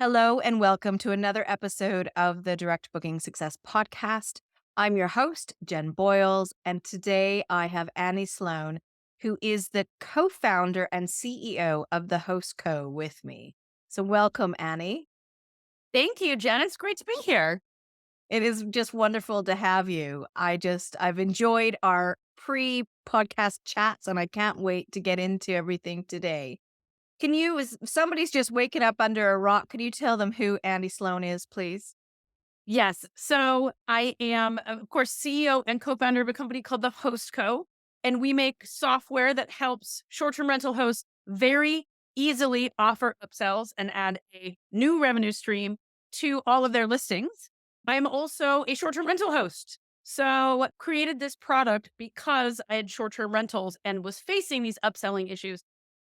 Hello, and welcome to another episode of the Direct Booking Success Podcast. I'm your host, Jenn Boyles, and today I have Annie Sloan, who is the co founder and CEO of the Host Co. with me. So, welcome, Annie. Thank you, Jen. It's great to be here. It is just wonderful to have you. I've enjoyed our pre podcast chats, and I can't wait to get into everything today. If somebody's just waking up under a rock, can you tell them who Annie Sloan is, please? Yes. So I am, of course, CEO and co-founder of a company called the Host Co. And we make software that helps short-term rental hosts very easily offer upsells and add a new revenue stream to all of their listings. I'm also a short-term rental host. So created this product because I had short-term rentals and was facing these upselling issues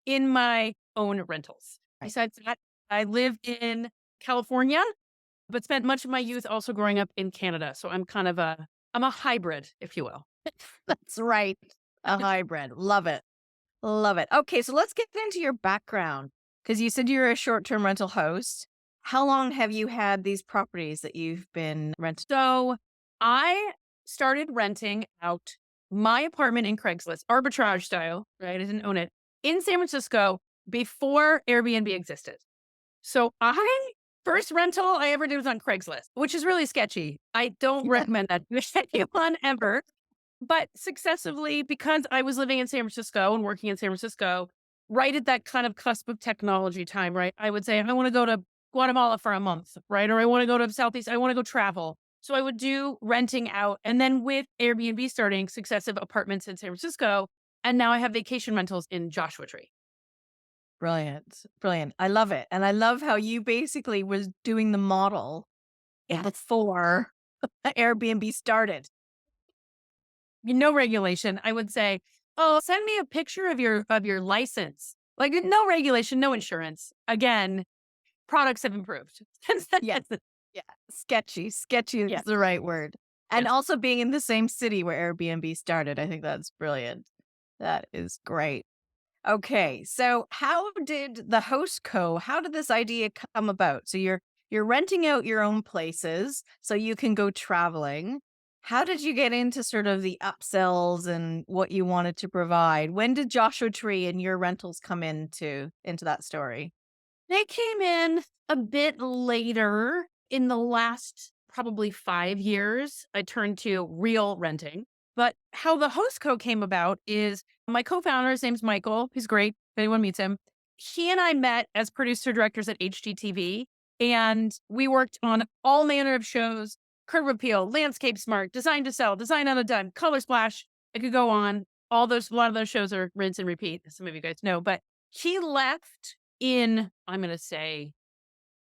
in my own rentals. Right. Besides that, I live in California, but spent much of my youth also growing up in Canada. So I'm a hybrid, if you will. That's right. A hybrid. Love it. Love it. Okay, so let's get into your background because you said you're a short term rental host. How long have you had these properties that you've been renting? So I started renting out my apartment in Craigslist, arbitrage style, right? I didn't own it in San Francisco before Airbnb existed. So I first rental I ever did was on Craigslist, which is really sketchy. I don't recommend that to anyone ever. But successively, because I was living in San Francisco and working in San Francisco, right at that kind of cusp of technology time, right? I would say, I want to go to Guatemala for a month, right? Or I want to go to Southeast, I want to go travel. So I would do renting out. And then with Airbnb starting successive apartments in San Francisco, and now I have vacation rentals in Joshua Tree. Brilliant. Brilliant. I love it. And I love how you basically was doing the model Yeah. before Airbnb started. No regulation. I would say, oh, send me a picture of your license. Like no regulation, no insurance. Again, products have improved. Yes. Yeah. Sketchy. Sketchy is Yeah. the right word. And Yes. also being in the same city where Airbnb started. I think that's brilliant. That is great. Okay, so how did the Host Co. How did this idea come about? So you're renting out your own places so you can go traveling. How did you get into sort of the upsells and what you wanted to provide? When did Joshua Tree and your rentals come into that story? They came in a bit later in the last probably 5 years. I turned to real renting. But how the Host Co came about is my co-founder, his name's Michael. He's great. If anyone meets him. He and I met as producer directors at HGTV, and we worked on all manner of shows, Curb Appeal, Landscape Smart, Design to Sell, Design on a Dime, Color Splash. It could go on. A lot of those shows are rinse and repeat, as some of you guys know. But he left in, I'm going to say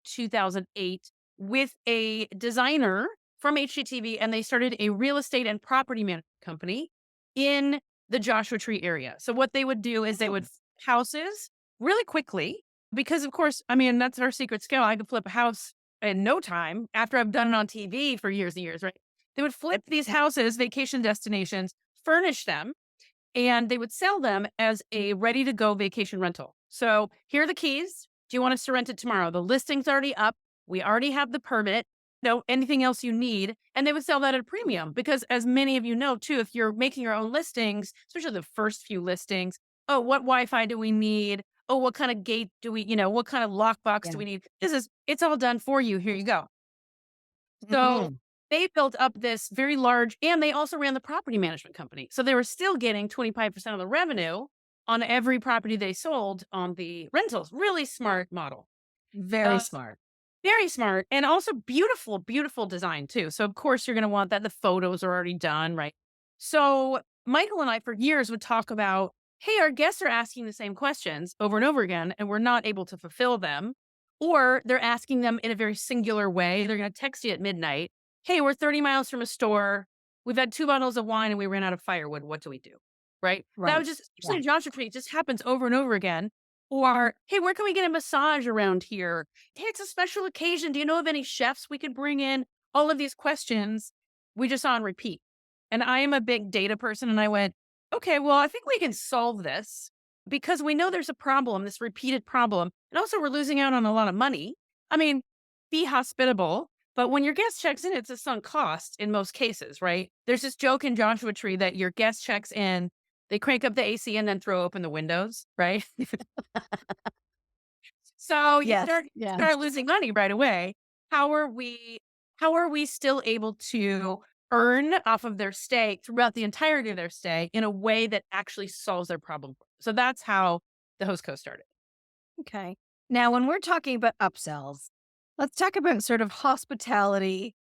2008 with a designer from HGTV, and they started a real estate and property management company in the Joshua Tree area. So what they would do is they would flip houses really quickly because, of course, I mean, that's our secret skill. I could flip a house in no time after I've done it on TV for years and years, right? They would flip these houses, vacation destinations, furnish them, and they would sell them as a ready to go vacation rental. So here are the keys. Do you want us to rent it tomorrow? The listing's already up. We already have the permit. No, anything else you need. And they would sell that at a premium because, as many of you know, too, if you're making your own listings, especially the first few listings, oh, what Wi Fi do we need? Oh, what kind of gate do we, what kind of lockbox do Yeah. we need? It's all done for you. Here you go. So Mhm. they built up this very large, and they also ran the property management company. So they were still getting 25% of the revenue on every property they sold on the rentals. Really smart model. Very Uh, smart. Very smart, and also beautiful, beautiful design too. So of course you're going to want that. The photos are already done, right? So Michael and I for years would talk about, hey, our guests are asking the same questions over and over again, and we're not able to fulfill them. Or they're asking them in a very singular way. They're going to text you at midnight. Hey, we're 30 miles from a store. We've had 2 bottles of wine and we ran out of firewood. What do we do? Right. That Right. was just, Yeah. especially in Joshua Tree, it just happens over and over again. Or, hey, where can we get a massage around here? Hey, it's a special occasion. Do you know of any chefs we could bring in? All of these questions we just saw on repeat. And I am a big data person. And I went, okay, well, I think we can solve this because we know there's a problem, this repeated problem. And also, we're losing out on a lot of money I mean, be hospitable, but when your guest checks in, it's a sunk cost in most cases, right? There's this joke in Joshua Tree that your guest checks in, they crank up the AC and then throw open the windows, right? So you Yes. Yeah. start losing money right away. How are we still able to earn off of their stay throughout the entirety of their stay in a way that actually solves their problem? So that's how the host co started. Okay. Now, when we're talking about upsells, let's talk about sort of hospitality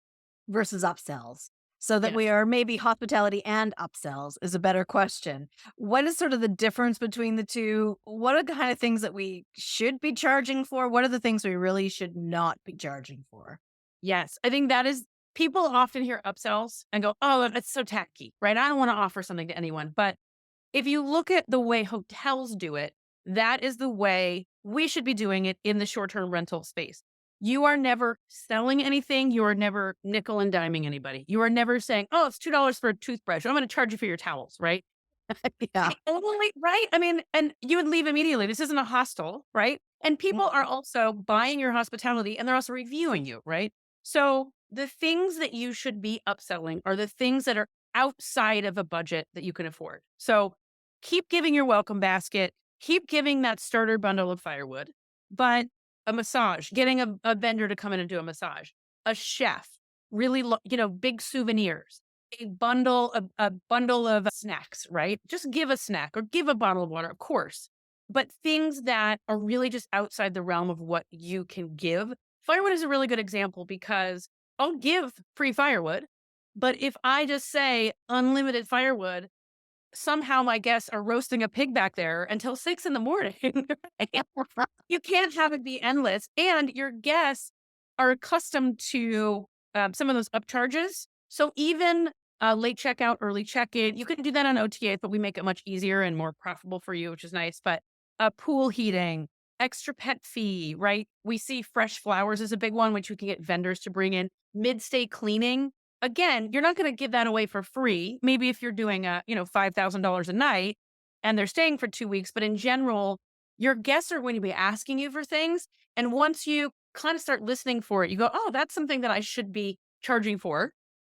versus upsells so that we Yes. are maybe hospitality and upsells is a better question. What is sort of the difference between the two? What are the kind of things that we should be charging for? What are the things we really should not be charging for? Yes. I think that is people often hear upsells and go, "Oh, that's so tacky," right? I don't want to offer something to anyone. But if you look at the way hotels do it, that is the way we should be doing it in the short-term rental space. You are never selling anything. You are never nickel and diming anybody. You are never saying, "Oh, it's $2 for a toothbrush. I'm going to charge you for your towels," right? Yeah. The only right? I mean, and you would leave immediately. This isn't a hostel, right? And people are also buying your hospitality and they're also reviewing you, right? So the things that you should be upselling are the things that are outside of a budget that you can afford. So keep giving your welcome basket, keep giving that starter bundle of firewood, but a massage, getting a vendor to come in and do a massage, a chef, really, big souvenirs, a bundle of snacks, right? Just give a snack or give a bottle of water, of course. But things that are really just outside the realm of what you can give. Firewood is a really good example because I'll give free firewood, but if I just say unlimited firewood, somehow my guests are roasting a pig back there until 6 in the morning. Right? You can't have it be endless. And your guests are accustomed to some of those upcharges. So even late checkout, early check in, you can do that on OTAs, but we make it much easier and more profitable for you, which is nice. But pool heating, extra pet fee, right? We see fresh flowers is a big one, which we can get vendors to bring in. Mid stay cleaning. Again, you're not going to give that away for free. Maybe if you're doing $5,000 a night and they're staying for 2 weeks, but in general, your guests are going to be asking you for things. And once you kind of start listening for it, you go, oh, that's something that I should be charging for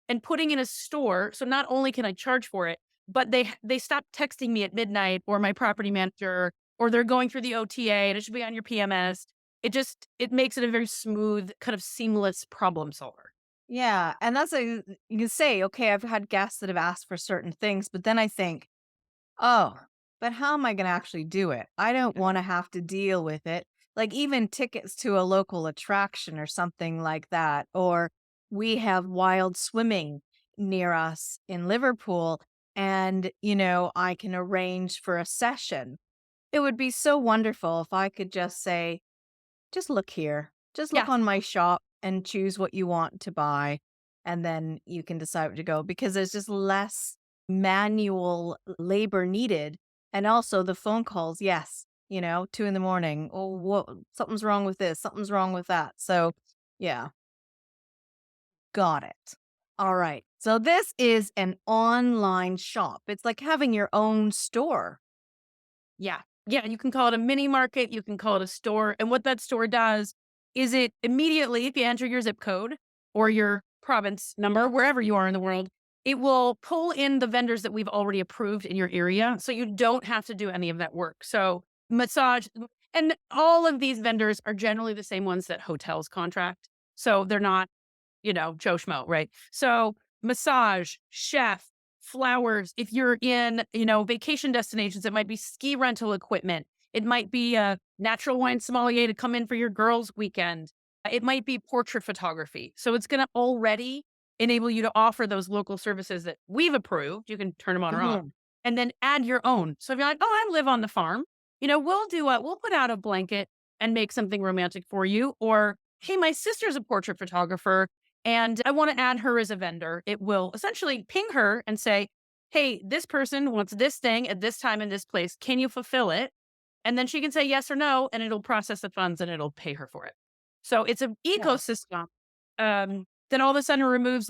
and putting in a store. So not only can I charge for it, but they stop texting me at midnight or my property manager, or they're going through the OTA and it should be on your PMS. It makes it a very smooth, kind of seamless problem solver. Yeah. And that's a, you can say, okay, I've had guests that have asked for certain things, but then I think, oh, but how am I gonna actually do it? I don't wanna have to deal with it. Like, even tickets to a local attraction or something like that, or we have wild swimming near us in Liverpool, and, I can arrange for a session. It would be so wonderful if I could just say, "Just look here. Just look Yeah. on my shop and choose what you want to buy, and then you can decide where to go," because there's just less manual labor needed, and also the phone calls, yes, 2 in the morning, "Oh, what something's wrong with this, something's wrong with that." So, yeah, got it. Alright. So this is an online shop. It's like having your own store. Yeah. Yeah, you can call it a mini market, you can call it a store, and what that store does is it immediately, if you enter your zip code or your province number, wherever you are in the world, it will pull in the vendors that we've already approved in your area, so you don't have to do any of that work. So, and all of these vendors are generally the same ones that hotels contract, so they're not Joe Schmo, right? So massage, chef, flowers. If you're in, vacation destinations, it might be ski rental equipment. It might be a natural wine sommelier to come in for your girls' weekend. It might be portrait photography. So it's going to already enable you to offer those local services that we've approved. You can turn them on or off Mhm. and then add your own. So if you're like, oh, I live on the farm, we'll put out a blanket and make something romantic for you. Or, hey, my sister's a portrait photographer and I want to add her as a vendor. It will essentially ping her and say, hey, this person wants this thing at this time in this place. Can you fulfill it? And then she can say yes or no, and it'll process the funds and it'll pay her for it. So it's an Yeah. ecosystem. Then all of a sudden removes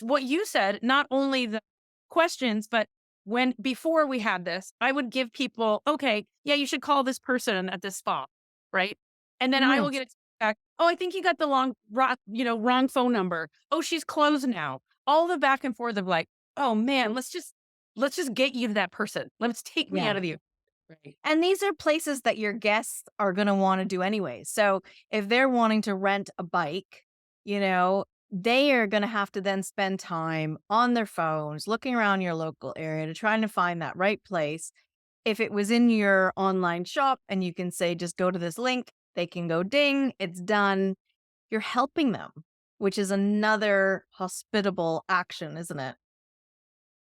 what you said, not only the questions, but when before we had this, I would give people, okay, yeah, you should call this person at this spot, right? And then I Mhm. will get it back. Oh, I think you got the wrong phone number. Oh, she's closed now. All the back and forth of like, oh man, let's just get you to that person. Let's take me Yeah. out of you. Right. And these are places that your guests are going to want to do anyway. So if they're wanting to rent a bike, they are going to have to then spend time on their phones looking around your local area to trying to find that right place. If it was in your online shop and you can say, just go to this link, they can go ding, it's done. You're helping them, which is another hospitable action, isn't it?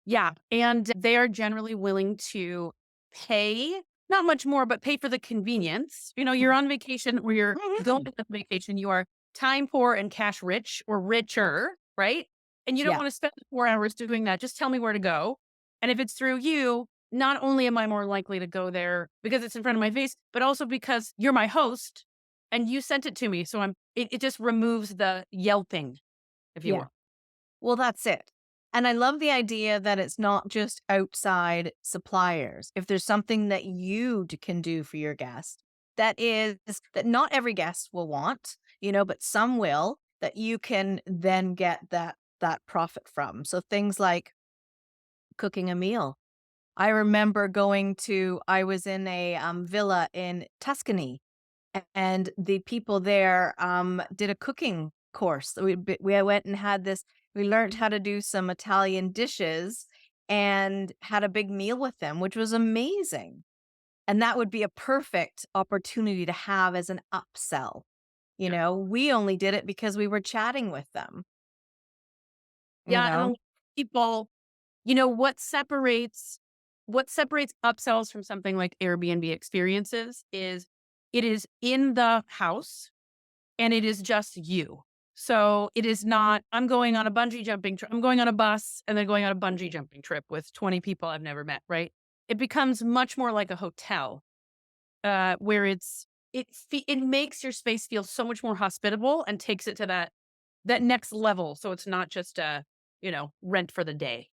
Yeah, and they are generally willing to pay, not much more, but pay for the convenience. You're on vacation or you're going on vacation, you are time poor and cash rich or richer, right? And you don't Yeah. want to spend 4 hours doing that. Just tell me where to go. And if it's through you, not only am I more likely to go there because it's in front of my face, but also because you're my host and you sent it to me. So it just removes the yelping, if you Yeah. will. Well, that's it. And I love the idea that it's not just outside suppliers. If there's something that can do for your guest, that is that not every guest will want, but some will, that you can then get that profit from. So things like cooking a meal. I was in a villa in Tuscany, and the people there did a cooking course. We went and had this. We learned how to do some Italian dishes and had a big meal with them, which was amazing. And that would be a perfect opportunity to have as an upsell. We only did it because we were chatting with them. You Yeah, and a lot know, of people, what separates upsells from something like Airbnb experiences is it is in the house and it is just you. So it is not, I'm going on a bungee jumping trip. I'm going on a bus and then going on a bungee jumping trip with 20 people I've never met, right? It becomes much more like a hotel, where it makes your space feel so much more hospitable and takes it to that next level. So it's not just a, rent for the day.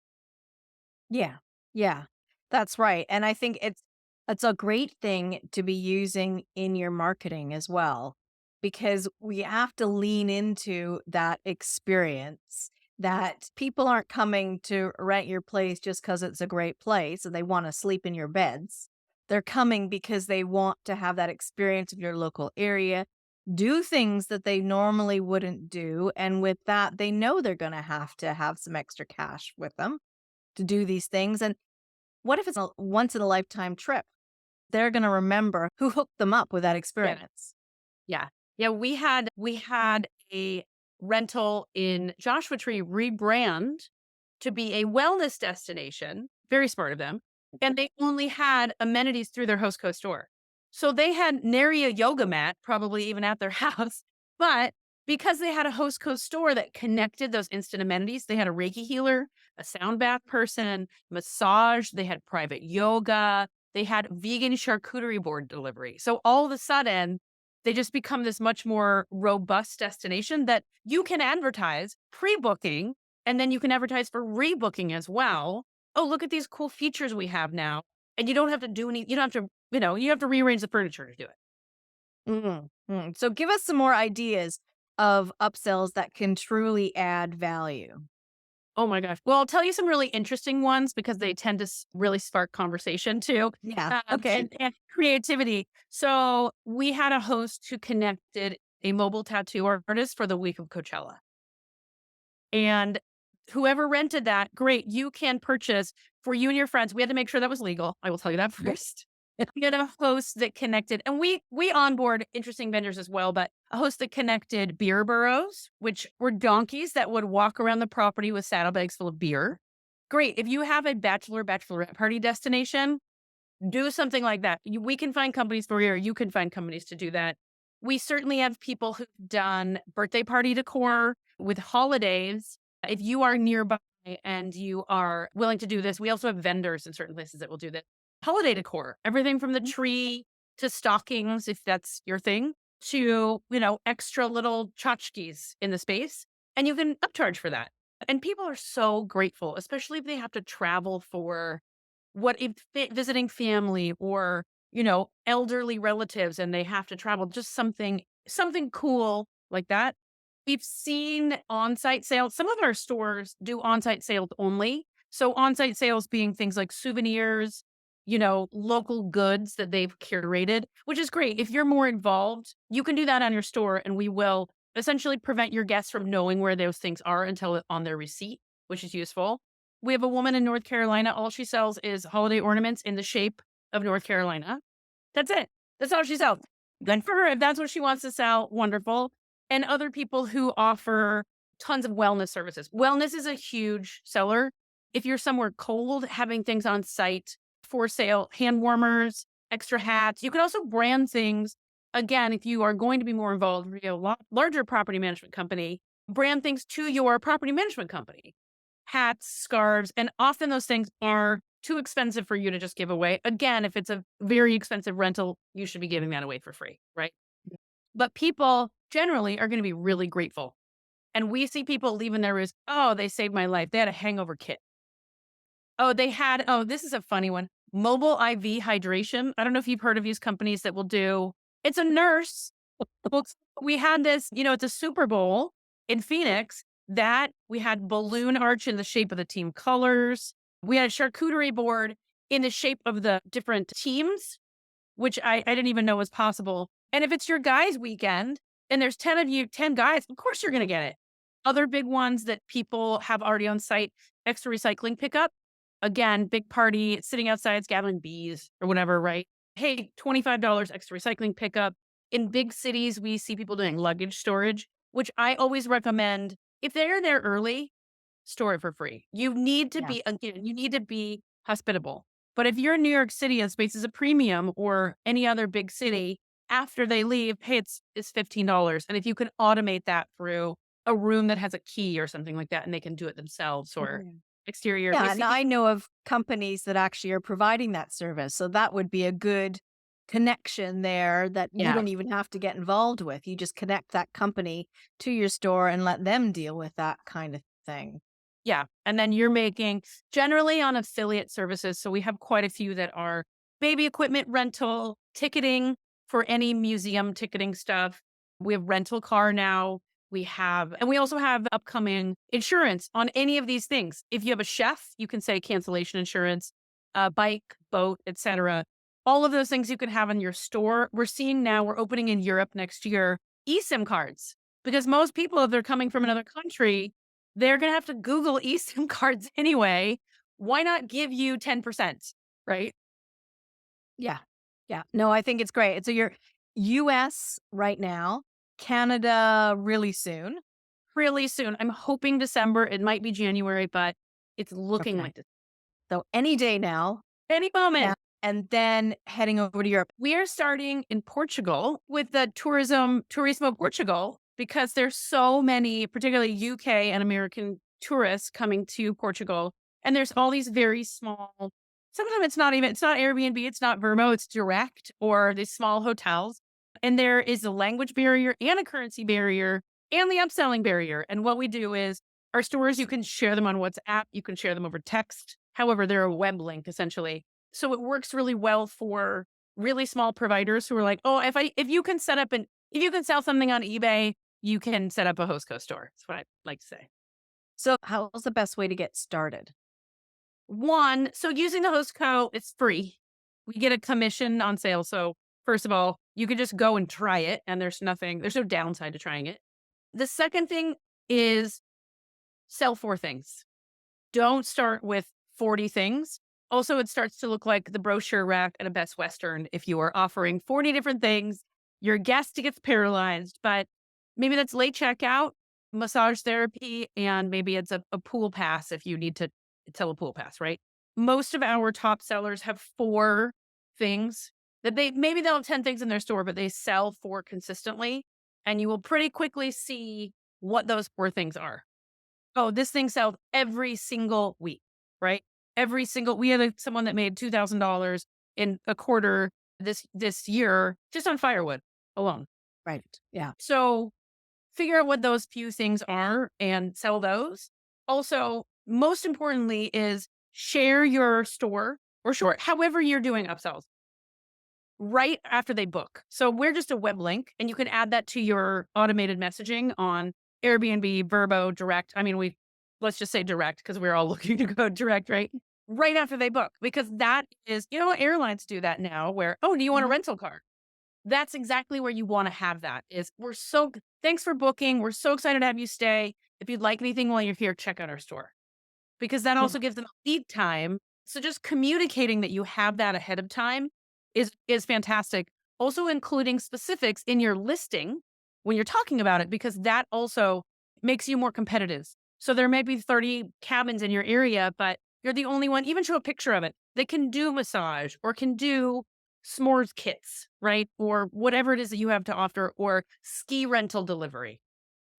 Yeah. Yeah. That's right. And I think it's a great thing to be using in your marketing as well, because we have to lean into that experience that people aren't coming to rent your place just cuz it's a great place and they want to sleep in your beds. They're coming because they want to have that experience of your local area, do things that they normally wouldn't do, and with that they know they're going to have some extra cash with them to do these things. And what if it's a once in a lifetime trip? They're gonna remember who hooked them up with that Yeah. experience. Yeah. Yeah, we had a rental in Joshua Tree rebrand to be a wellness destination, very smart of them, and they only had amenities through their host co-store. So they had nary a yoga mat, probably even at their house, but because they had a host co-store that connected those instant amenities, they had a Reiki healer, a sound bath person, massage, they had private yoga, they had vegan charcuterie board delivery. So all of a sudden, they just become this much more robust destination that you can advertise pre-booking and then you can advertise for rebooking as well. Oh, look at these cool features we have now. And you don't have to do any, you don't have to, you have to rearrange the furniture to do it. So give us some more ideas of upsells that can truly add value. Oh my gosh. Well, I'll tell you some really interesting ones because they tend to really spark conversation too, Yeah. Okay. and creativity. So we had a host who connected a mobile tattoo artist for the week of Coachella. And whoever rented that, great, you can purchase for you and your friends. We had to make sure that was legal. I will tell you that Yeah. first. We had a host that connected, and we onboard interesting vendors as well, but a host that connected beer burros, which were donkeys that would walk around the property with saddlebags full of beer. Great. If you have a bachelorette party destination, do something like that. We can find companies for you, or you can find companies to do that. We certainly have people who've done birthday party decor with holidays. If you are nearby and you are willing to do this, we also have vendors in certain places that will do this. Holiday decor, everything from the Mhm. tree to stockings, if that's your thing, to, extra little tchotchkes in the space. And you can upcharge for that. And people are so grateful, especially if they have to travel for what if visiting family or elderly relatives and they have to travel, just something cool like that. We've seen on-site sales. Some of our stores do on-site sales only. So on-site sales being things like souvenirs, local goods that they've curated, which is great. If you're more involved, you can do that on your store and we will essentially prevent your guests from knowing where those things are until on their receipt, which is useful. We have a woman in North Carolina. All she sells is holiday ornaments in the shape of North Carolina. That's it. That's all she sells. Good for her. If that's what she wants to sell, wonderful. And other people who offer tons of wellness services. Wellness is a huge seller. If you're somewhere cold, having things on site for sale, hand warmers, extra hats. You can also brand things. Again, if you are going to be more involved, larger property management company, brand things to your property management company. Hats, scarves, and often those things are too expensive for you to just give away. Again, if it's a very expensive rental, you should be giving that away for free, right? But people generally are going to be really grateful. And we see people leaving their rooms. Oh, they saved my life. They had a hangover kit. This is a funny one. Mobile IV hydration. I don't know if you've heard of these companies that will do, it's a nurse. Well, we had this, it's a Super Bowl in Phoenix that we had balloon arch in the shape of the team colors. We had a charcuterie board in the shape of the different teams, which I didn't even know was possible. And if it's your guys' weekend and there's 10 of you, 10 guys, of course you're going to get it. Other big ones that people have already on site, extra recycling pickup. Again, big party, sitting outside, it's gathering bees or whatever, right? Hey, $25 extra recycling pickup. In big cities, we see people doing luggage storage, which I always recommend. If they're there early, store it for free. Yeah. You need to be hospitable. But if you're in New York City and space is a premium or any other big city, after they leave, hey, it's $15. And if you can automate that through a room that has a key or something like that, and they can do it themselves or Mhm. exterior. We Yeah, and see I people, know of companies that actually are providing that service, so that would be a good connection there that you yeah. don't even have to get involved with. You just connect that company to your store and let them deal with that kind of thing. Yeah. And then you're making generally on affiliate services. So we have quite a few that are baby equipment rental, ticketing for any museum ticketing stuff. We have rental car now. And we also have upcoming insurance on any of these things. If you have a chef, you can say cancellation insurance, bike, boat, etc. All of those things you can have in your store. We're opening in Europe next year, eSIM cards, because most people, if they're coming from another country, they're gonna have to Google eSIM cards anyway. Why not give you 10%, right? Yeah. Yeah. No, I think it's great. So you're US right now, Canada really soon. Really soon. I'm hoping December. It might be January, but it's looking Okay. like this So any day now. any Yeah. moment. And then heading over to Europe. We are starting in Portugal with the Turismo Portugal, because there's so many, particularly UK and American tourists coming to Portugal. And there's all these very small, sometimes it's not Airbnb, it's not Vermo, it's direct or these small hotels. And there is a language barrier and a currency barrier and the upselling barrier. And what we do is our stores, you can share them on WhatsApp, you can share them over text. However, they're a web link essentially. So it works really well for really small providers who are like, "Oh, if you can sell something on eBay, you can set up a Hostco store." That's what I like to say. So how's the best way to get started? One, so using the Hostco, it's free. We get a commission on sale. So first of all, you can just go and try it, and there's no downside to trying it. The second thing is sell 4 things. Don't start with 40 things. Also, it starts to look like the brochure rack at a Best Western if you are offering 40 different things. Your guest gets paralyzed, but maybe that's late checkout, massage therapy, and maybe it's a pool pass if you need to sell a pool pass, right? Most of our top sellers have 4 things that they'll have 10 things in their store, but they sell 4 consistently. And you will pretty quickly see what those 4 things are. Oh, this thing sells every single week, right? We had someone that made $2,000 in a quarter this year just on firewood alone. Right. Yeah. So figure out what those few things are and sell those. Also, most importantly is share your store or short, however you're doing upsells. right after they book. So we're just a web link, and you can add that to your automated messaging on Airbnb, Vrbo, Direct. I mean, let's just say Direct because we're all looking to go direct, right? Right after they book, because that is, airlines do that now where, oh, do you want a Mhm. rental car? That's exactly where you want to have that is thanks for booking. We're so excited to have you stay. If you'd like anything while you're here, check out our store because that Yeah. also gives them lead time. So just communicating that you have that ahead of time is fantastic. Also including specifics in your listing when you're talking about it because that also makes you more competitive. So there may be 30 cabins in your area, but you're the only one, even show a picture of it. They can do massage or can do s'mores kits, right? Or whatever it is that you have to offer or ski rental delivery,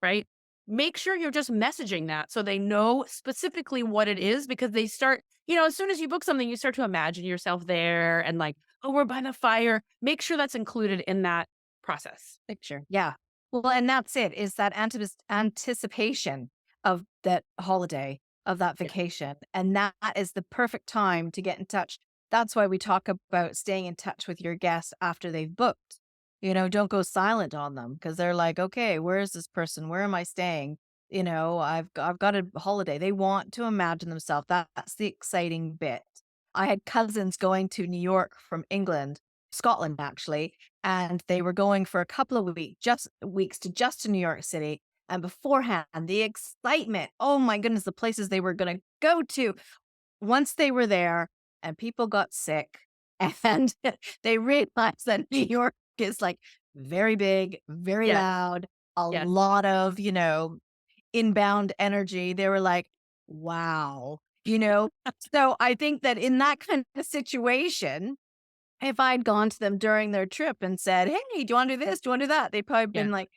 right? Make sure you're just messaging that so they know specifically what it is because they start, as soon as you book something, you start to imagine yourself there and like, oh, we're by the fire. Make sure that's included in that process. Picture. Yeah. Well, and that's it, is that anticipation of that holiday, of that Yeah. vacation. And that is the perfect time to get in touch. That's why we talk about staying in touch with your guests after they've booked. Don't go silent on them because they're like, okay, where is this person? Where am I staying? I've got a holiday. They want to imagine themselves. That's the exciting bit. I had cousins going to New York from England, Scotland actually, and they were going for a couple of weeks to New York City. And beforehand, the excitement, oh my goodness, the places they were going to go to. Once they were there and people got sick and they realized that New York is like very big, very Yes. loud, a Yes. lot of, inbound energy. They were like, wow, you know? So I think that in that kind of situation, if I'd gone to them during their trip and said, "Hey, do you wanna do this? Do you wanna do that?" They'd probably Yeah. been like,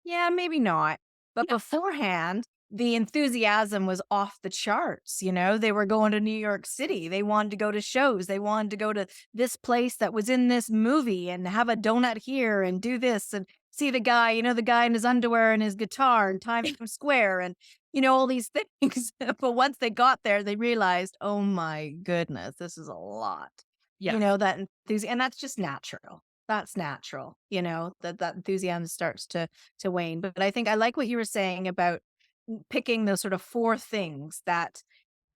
"Yeah, maybe not." But Yeah. beforehand, the enthusiasm was off the charts, They were going to New York City. They wanted to go to shows. They wanted to go to this place that was in this movie and have a donut here and do this and see the guy in his underwear and his guitar in Times Square and, all these things. But once they got there, they realized, "Oh my goodness, this is a lot." Yes. That enthusiasm, and that's just natural. That's natural, that enthusiasm starts to wane. But I think I like what you were saying about picking those sort of 4 things that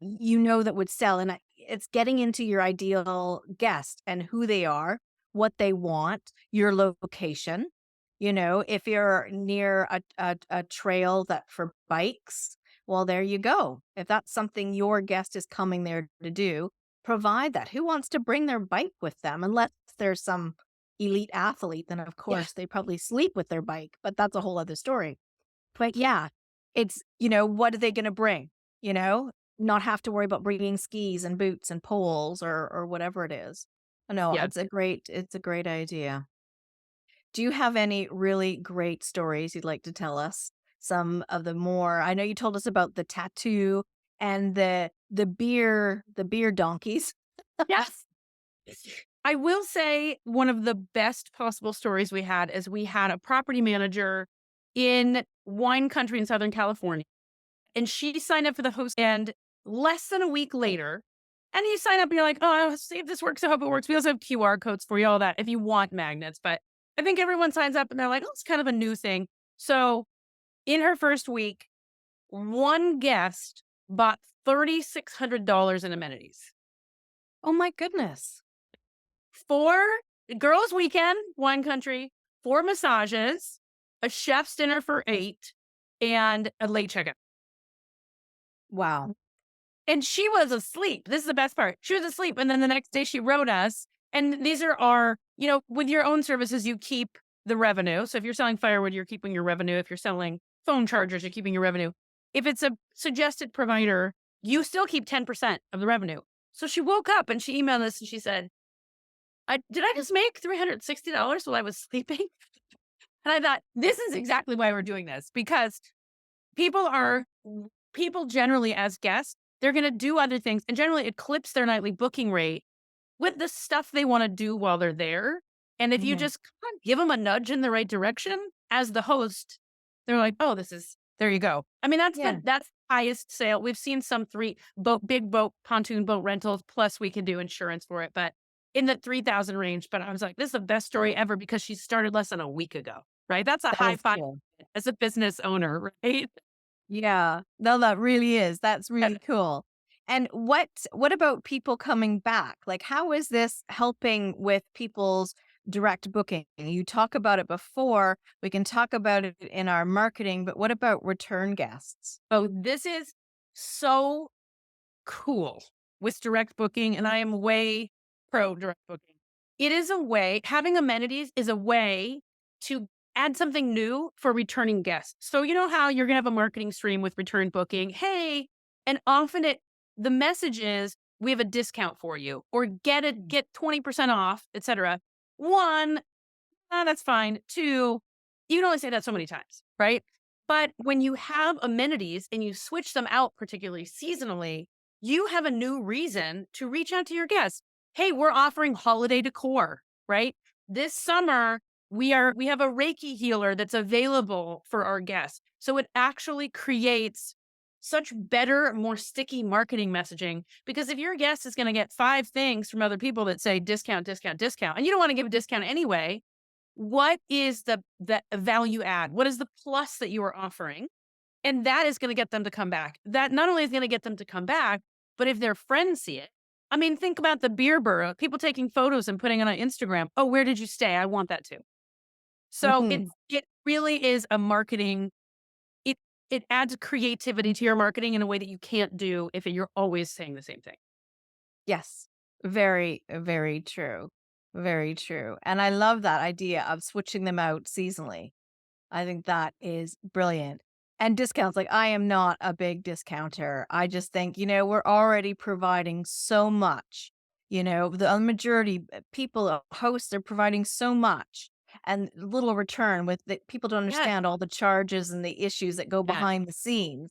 that would sell, and it's getting into your ideal guest and who they are, what they want, your location. If you're near a trail that for bikes, well, there you go. If that's something your guest is coming there to do, provide that. Who wants to bring their bike with them? Unless there's some elite athlete, then of Yeah. course they probably sleep with their bike, but that's a whole other story. But yeah, it's, what are they gonna bring? You know? Not have to worry about bringing skis and boots and poles or whatever it is. No, Yeah. it's a great idea. Do you have any really great stories you'd like to tell us? Some of the more I know you told us about the tattoo and the beer donkeys. Yes. I will say one of the best possible stories we had is we had a property manager in wine country in Southern California, and she signed up for the host and less than a week later, and you sign up and you're like, oh, I'll see if this works. I hope it works. We also have QR codes for you, all that if you want magnets. But I think everyone signs up and they're like, oh, it's kind of a new thing. So in her first week, one guest bought $3,600 in amenities. Oh my goodness. 4 girls' weekend, wine country, 4 massages, a chef's dinner for 8, and a late checkout. Wow. And she was asleep. This is the best part. She was asleep, and then the next day she wrote us, and these are our with your own services, you keep the revenue. So if you're selling firewood, you're keeping your revenue. If you're selling phone chargers, you're keeping your revenue. If it's a suggested provider, you still keep 10% of the revenue. So she woke up and she emailed us and she said, did I just make $360 while I was sleeping? And I thought, this is exactly why we're doing this because people are people generally as guests, they're going to do other things and generally eclipse their nightly booking rate with the stuff they want to do while they're there. And if you Mhm. just kind of give them a nudge in the right direction as the host, they're like, "Oh, there you go." I mean, Yeah. that's highest sale. We've seen some big boat pontoon boat rentals plus we can do insurance for it, but in the 3,000 range, but I was like, this is the best story ever because she started less than a week ago, right? That's a That high is five cool. as a business owner, right? Yeah. No, that really is. That's really cool. And what about people coming back? Like how is this helping with people's direct booking? You talk about it before, we can talk about it in our marketing, but what about return guests? Oh, this is so cool with direct booking, and I am way pro direct booking. It is a way, having amenities is a way to add something new for returning guests. So, you know how you're going to have a marketing stream with return booking? Hey, and often the message is, we have a discount for you or get 20% off, etc. One, that's fine. Two, you can only say that so many times, right? But when you have amenities and you switch them out, particularly seasonally, you have a new reason to reach out to your guests. Hey, we're offering holiday decor, right? This summer, we have a Reiki healer that's available for our guests. So it actually creates such better, more sticky marketing messaging because if your guest is going to get 5 things from other people that say discount, discount, discount, and you don't want to give a discount anyway, what is the value add? What is the plus that you are offering? And that is gonna get them to come back. That not only is gonna get them to come back, but if their friends see it, I mean, think about the beer burro, people taking photos and putting it on Instagram. "Oh, where did you stay? I want that too." So Mhm. it really is a marketing it it adds creativity to your marketing in a way that you can't do if you're always saying the same thing. Yes. Very, very true. Very true. And I love that idea of switching them out seasonally. I think that is brilliant. And discounts, like I am not a big discounter. I just think, we're already providing so much. The majority people, hosts are providing so much and little return with that people don't Yes, understand all the charges and the issues that go yes. behind the scenes.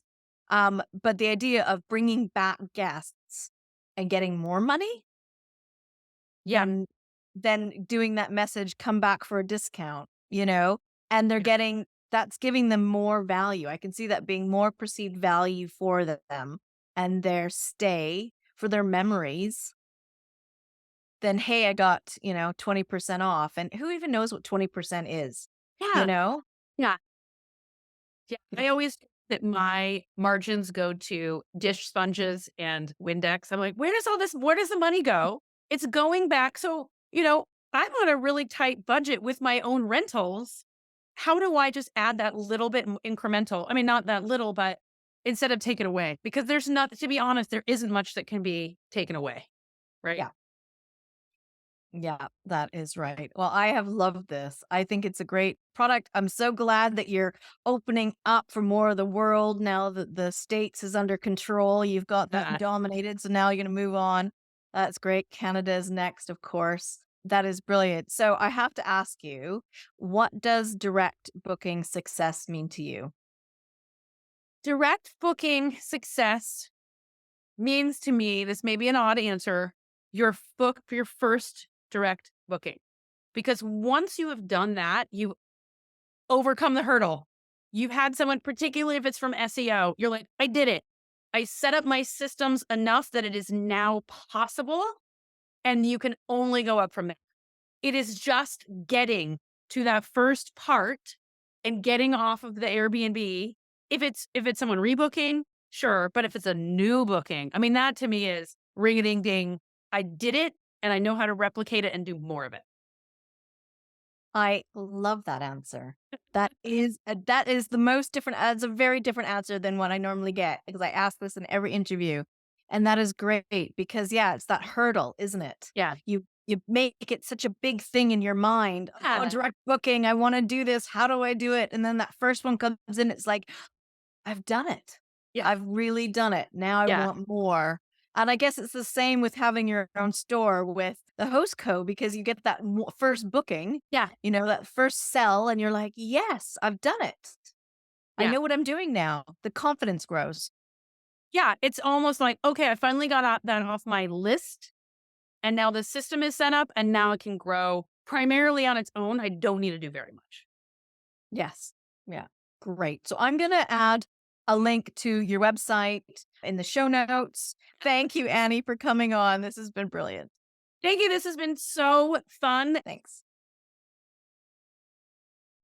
But the idea of bringing back guests and getting more money Yeah, than doing that message, "Come back for a discount," you know? And they're yeah. getting that's giving them more value. I can see that being more perceived value for them and their stay, for their memories than, "Hey, I got, 20% off," and who even knows what 20% is, you Yeah, know? yeah. Yeah, Yeah. I always think that my margins go to dish sponges and Windex. I'm like, where does the money go? It's going back. So, I'm on a really tight budget with my own rentals. How do I just add that little bit incremental? I mean, not that little, but instead of take it away, because there's not, to be honest, there isn't much that can be taken away. Right. Yeah. Yeah, that is right. Well, I have loved this. I think it's a great product. I'm so glad that you're opening up for more of the world now that the States is under control. You've got that Yeah. dominated. So now you're going to move on. That's great. Canada's next, of course. That is brilliant. So I have to ask you, what does direct booking success mean to you? Direct booking success means to me, this may be an odd answer, your book for your first direct booking. Because once you have done that, you overcome the hurdle. You've had someone, particularly if it's from SEO, you're like, I did it. I set up my systems enough that it is now possible, and you can only go up from there. It is just getting to that first part and getting off of the Airbnb. If it's someone rebooking, sure, but if it's a new booking, I mean, that to me is ring a ding ding. I did it and I know how to replicate it and do more of it. I love that answer. That is the most different that's a very different answer than what I normally get because I ask this in every interview, and that is great because, yeah, it's that hurdle, isn't it? Yeah. You make it such a big thing in your mind. "Oh, Yeah. direct booking, I wanna do this, how do I do it?" And then that first one comes in, it's like, I've done it. Yeah. I've really done it. Now I Yeah. want more. And I guess it's the same with having your own store with the host co because you get that first booking, Yeah. that first sell, and you're like, yes, I've done it. I Yeah. know what I'm doing now. The confidence grows. Yeah. It's almost like, okay, I finally got that off my list. And now the system is set up and now it can grow primarily on its own. I don't need to do very much. Yes. Yeah. Great. So I'm going to add a link to your website in the show notes. Thank you, Annie, for coming on. This has been brilliant. Thank you. This has been so fun. Thanks.